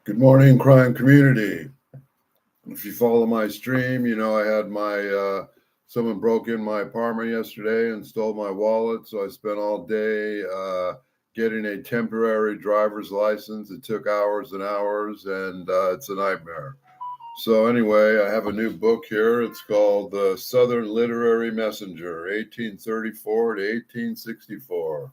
Good morning, crime community. If you follow my stream, you know I had someone broke in my apartment yesterday and stole my wallet. So I spent all day getting a temporary driver's license. It took hours and hours, and it's a nightmare. So anyway, I have a new book here. It's called The Southern Literary Messenger, 1834 to 1864.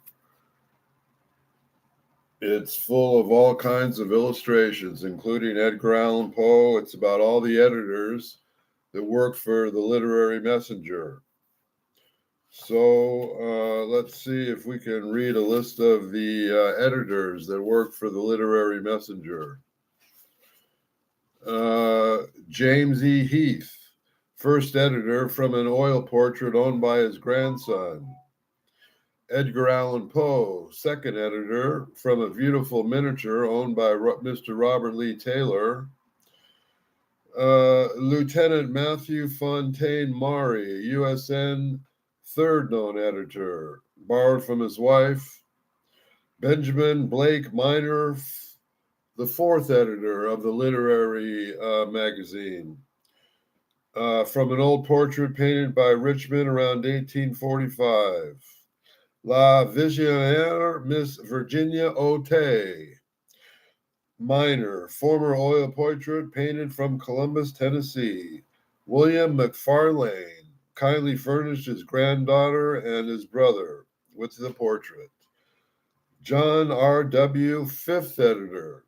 It's full of all kinds of illustrations, including Edgar Allan Poe. It's about all the editors that worked for the Literary Messenger. So let's see if we can read a list of the editors that worked for the Literary Messenger. James E. Heath, first editor, from an oil portrait owned by his grandson. Edgar Allan Poe, second editor, from a beautiful miniature owned by Mr. Robert Lee Taylor. Lieutenant Matthew Fontaine Maury, USN, third known editor, borrowed from his wife. Benjamin Blake Minor, the fourth editor of the literary magazine, from an old portrait painted by Richmond around 1845. La Visionnaire, Miss Virginia O'Tay. Minor, former oil portrait painted from Columbus, Tennessee. William McFarlane kindly furnished his granddaughter and his brother with the portrait. John R.W., fifth editor,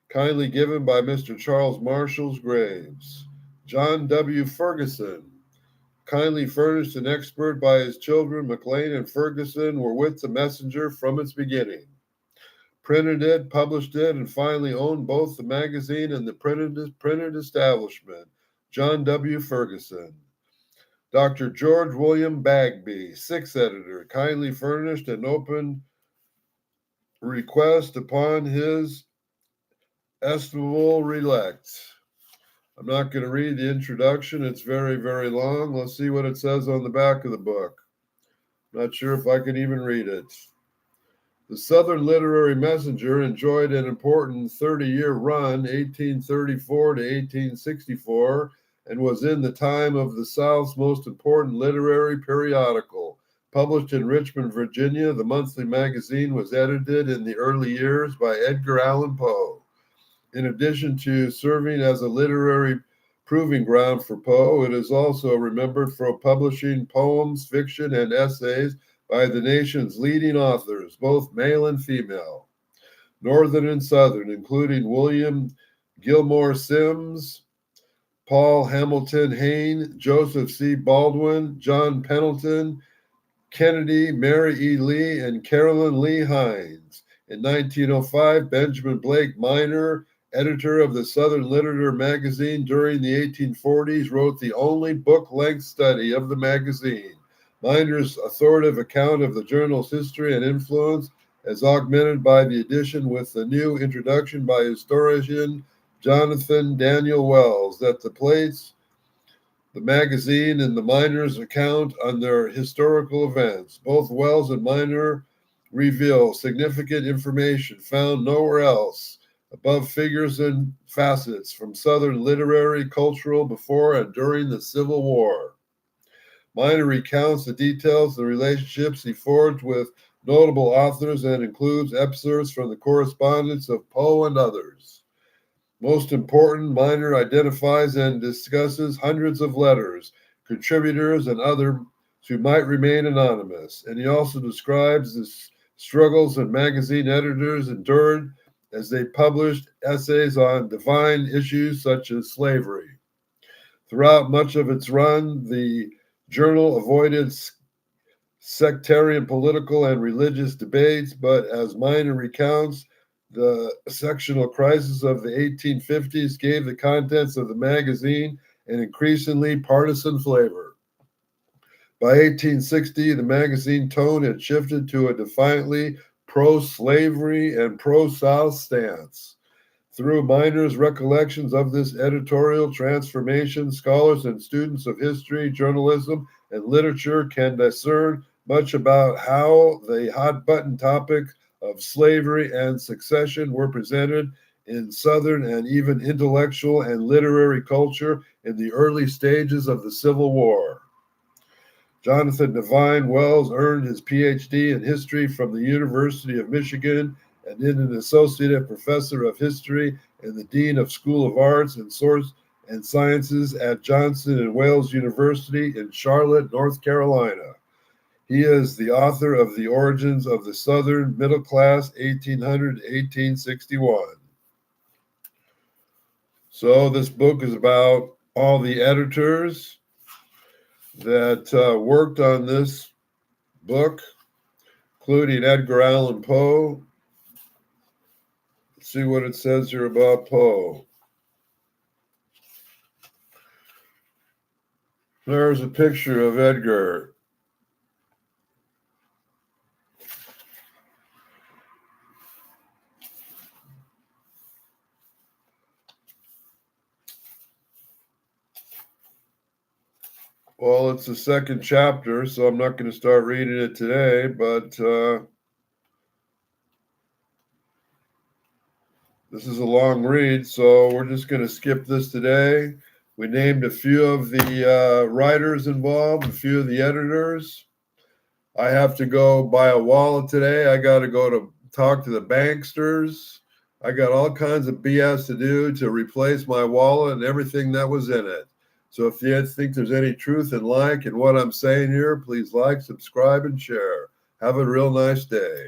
kindly given by Mr. Charles Marshall's Graves. John W. Ferguson, kindly furnished an expert by his children. McLean and Ferguson were with the Messenger from its beginning. Printed it, published it, and finally owned both the magazine and the printed establishment. John W. Ferguson. Dr. George William Bagby, sixth editor, kindly furnished an open request upon his estimable relect. I'm not going to read the introduction. It's very, very long. Let's see what it says on the back of the book. Not sure if I can even read it. The Southern Literary Messenger enjoyed an important 30-year run, 1834 to 1864, and was in the time of the South's most important literary periodical. Published in Richmond, Virginia, the monthly magazine was edited in the early years by Edgar Allan Poe. In addition to serving as a literary proving ground for Poe, it is also remembered for publishing poems, fiction, and essays by the nation's leading authors, both male and female, Northern and Southern, including William Gilmore Simms, Paul Hamilton Hayne, Joseph C. Baldwin, John Pendleton, Kennedy, Mary E. Lee, and Carolyn Lee Hines. In 1905, Benjamin Blake Minor, editor of the Southern Literature magazine during the 1840s, wrote the only book-length study of the magazine. Minor's authoritative account of the journal's history and influence is augmented by the addition with the new introduction by historian Jonathan Daniel Wells that place the magazine and the Minor's account on their historical events. Both Wells and Minor reveal significant information found nowhere else, above figures and facets from Southern literary, cultural, before and during the Civil War. Minor recounts the details of the relationships he forged with notable authors and includes excerpts from the correspondence of Poe and others. Most important, Minor identifies and discusses hundreds of letters, contributors, and others who might remain anonymous, and he also describes the struggles that magazine editors endured as they published essays on divine issues such as slavery. Throughout much of its run, the journal avoided sectarian political and religious debates, but as Minor recounts, the sectional crisis of the 1850s gave the contents of the magazine an increasingly partisan flavor. By 1860, the magazine tone had shifted to a defiantly pro-slavery and pro-South stance. Through Minor's recollections of this editorial transformation, scholars and students of history, journalism, and literature can discern much about how the hot-button topic of slavery and secession were presented in Southern and even intellectual and literary culture in the early stages of the Civil War. Jonathan Devine Wells earned his PhD in history from the University of Michigan and is an associate professor of history and the dean of School of Arts and Sciences at Johnson & Wales University in Charlotte, North Carolina. He is the author of The Origins of the Southern Middle Class, 1800 to 1861. So this book is about all the editors that worked on this book, including Edgar Allan Poe. Let's see what it says here about Poe. There's a picture of Edgar. Well, it's the second chapter, so I'm not going to start reading it today, but this is a long read, so we're just going to skip this today. We named a few of the writers involved, a few of the editors. I have to go buy a wallet today. I got to go to talk to the banksters. I got all kinds of BS to do to replace my wallet and everything that was in it. So if you think there's any truth in what I'm saying here, please like, subscribe, and share. Have a real nice day.